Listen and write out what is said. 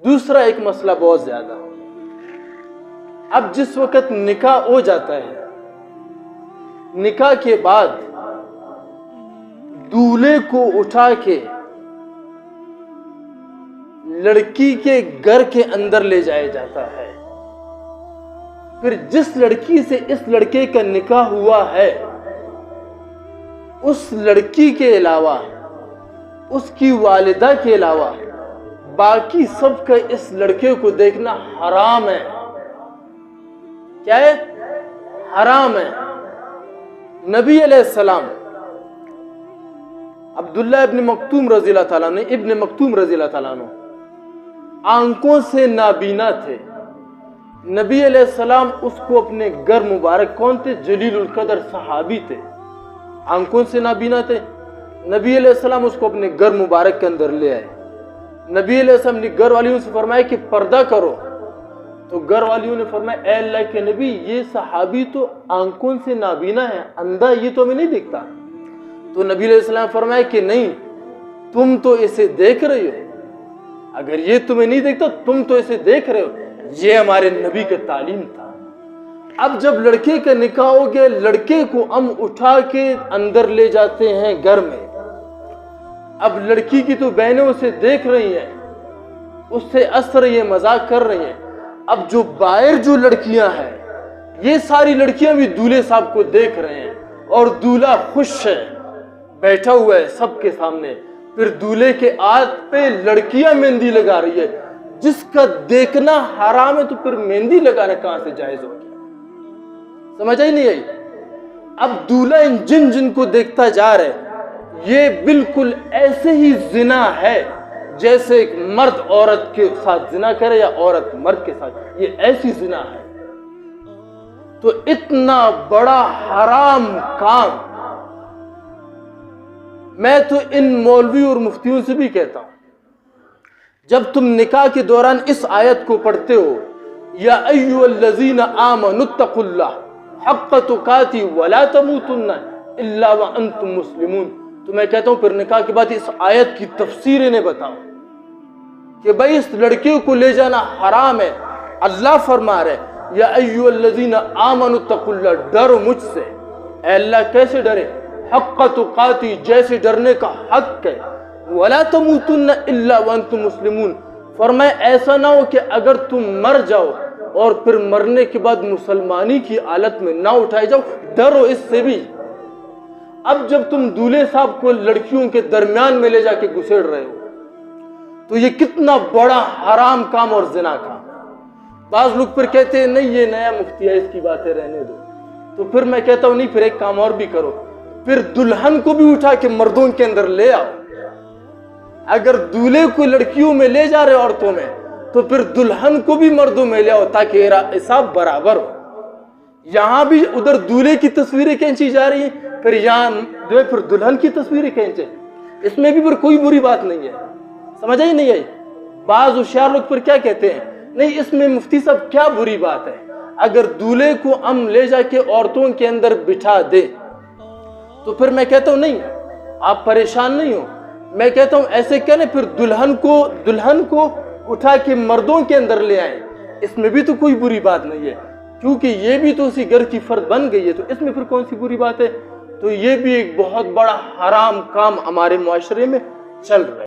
دوسرا ایک مسئلہ بہت زیادہ، اب جس وقت نکاح ہو جاتا ہے، نکاح کے بعد دولہے کو اٹھا کے لڑکی کے گھر کے اندر لے جایا جاتا ہے، پھر جس لڑکی سے اس لڑکے کا نکاح ہوا ہے اس لڑکی کے علاوہ، اس کی والدہ کے علاوہ باقی سب کا اس لڑکے کو دیکھنا حرام ہے۔ کیا ہے؟ حرام ہے۔ نبی علیہ السلام عبداللہ ابن مکتوم رضی اللہ تعالیٰ عنہ، ابن مکتوم رضی اللہ تعالیٰ عنہ آنکھوں سے نابینا تھے۔ نبی علیہ السلام اس کو اپنے گھر مبارک، کون تھے؟ جلیل القدر صحابی تھے، آنکھوں سے نابینا تھے۔ نبی علیہ السلام اس کو اپنے گھر مبارک کے اندر لے آئے۔ نبی علیہ السلام نے گھر والیوں سے فرمایا کہ پردہ کرو، تو گھر والیوں نے فرمایا اے اللہ کے نبی، یہ صحابی تو آنکھوں سے نابینا ہے، اندھا، یہ تو ہمیں نہیں دکھتا۔ تو نبی علیہ السلام فرمایا کہ نہیں، تم تو اسے دیکھ رہے ہو، اگر یہ تمہیں نہیں دیکھتا تم تو اسے دیکھ رہے ہو۔ یہ ہمارے نبی کا تعلیم تھا۔ اب جب لڑکے کا نکاح ہو گیا، لڑکے کو ہم اٹھا کے اندر لے جاتے ہیں گھر میں۔ اب لڑکی کی تو بہنیں اسے دیکھ رہی ہیں، اس سے ہنس رہی ہیں، مذاق کر رہی ہیں۔ اب جو باہر جو لڑکیاں ہیں، یہ ساری لڑکیاں بھی دولہے صاحب کو دیکھ رہے ہیں، اور دولہا خوش ہے، بیٹھا ہوا ہے سب کے سامنے۔ پھر دولہے کے ہاتھ پہ لڑکیاں مہندی لگا رہی ہے، جس کا دیکھنا حرام ہے تو پھر مہندی لگانا کہاں سے جائز ہو گیا؟ سمجھ آئی نہیں آئی؟ اب دولہا ان جن جن کو دیکھتا جا رہا ہے، یہ بالکل ایسے ہی زنا ہے جیسے ایک مرد عورت کے ساتھ زنا کرے یا عورت مرد کے ساتھ، یہ ایسی زنا ہے۔ تو اتنا بڑا حرام کام، میں تو ان مولوی اور مفتیوں سے بھی کہتا ہوں، جب تم نکاح کے دوران اس آیت کو پڑھتے ہو، یا ایھا الذین آمنوا اتقوا اللہ حق تقاتہ ولا تموتن الا وانتم مسلمون، تو میں کہتا ہوں پھر نکاح کے بعد اس آیت کی تفسیر انہیں بتاؤ کہ بھائی اس لڑکے کو لے جانا حرام ہے۔ اللہ فرما رہے یا ایھا الذین آمنوا اتقوا اللہ، ڈرو مجھ سے۔ اے اللہ کیسے ڈرے؟ حق تقاتی، جیسے ڈرنے کا حق ہے۔ ولا تموتن الا وانتم مسلمون، فرمایا ایسا نہ ہو کہ اگر تم مر جاؤ اور پھر مرنے کے بعد مسلمانی کی حالت میں نہ اٹھائے جاؤ، ڈرو اس سے بھی۔ اب جب تم دولہے صاحب کو لڑکیوں کے درمیان میں لے جا کے گھسیڑ رہے ہو تو یہ کتنا بڑا حرام کام اور زنا کام۔ بعض لوگ پھر کہتے ہیں نہیں یہ نیا مفتی ہے، اس کی باتیں رہنے دو۔ تو پھر میں کہتا ہوں نہیں، پھر ایک کام اور بھی کرو، پھر دلہن کو بھی اٹھا کے مردوں کے اندر لے آؤ۔ اگر دولہے کو لڑکیوں میں لے جا رہے عورتوں میں، تو پھر دلہن کو بھی مردوں میں لے آؤ تاکہ حساب برابر ہو۔ یہاں بھی ادھر دولہے کی تصویریں کھینچی جا رہی ہیں، پھر یہاں جو ہے پھر دلہن کی تصویریں کھینچے، اس میں بھی پھر کوئی بری بات نہیں ہے۔ سمجھ آئی نہیں آئی؟ بعض ہوشیار لوگ پھر کیا کہتے ہیں، نہیں اس میں مفتی صاحب کیا بری بات ہے، اگر دولہے کو ہم لے جا کے عورتوں کے اندر بٹھا دے تو پھر میں کہتا ہوں نہیں، آپ پریشان نہیں ہو، میں کہتا ہوں ایسے کیا نہیں، پھر دلہن کو اٹھا کے مردوں کے اندر لے آئیں، اس میں بھی تو کوئی بری بات نہیں ہے، کیونکہ یہ بھی تو اسی گھر کی فرد بن گئی ہے، تو اس میں پھر کون سی بری بات ہے؟ تو یہ بھی ایک بہت بڑا حرام کام ہمارے معاشرے میں چل رہا ہے۔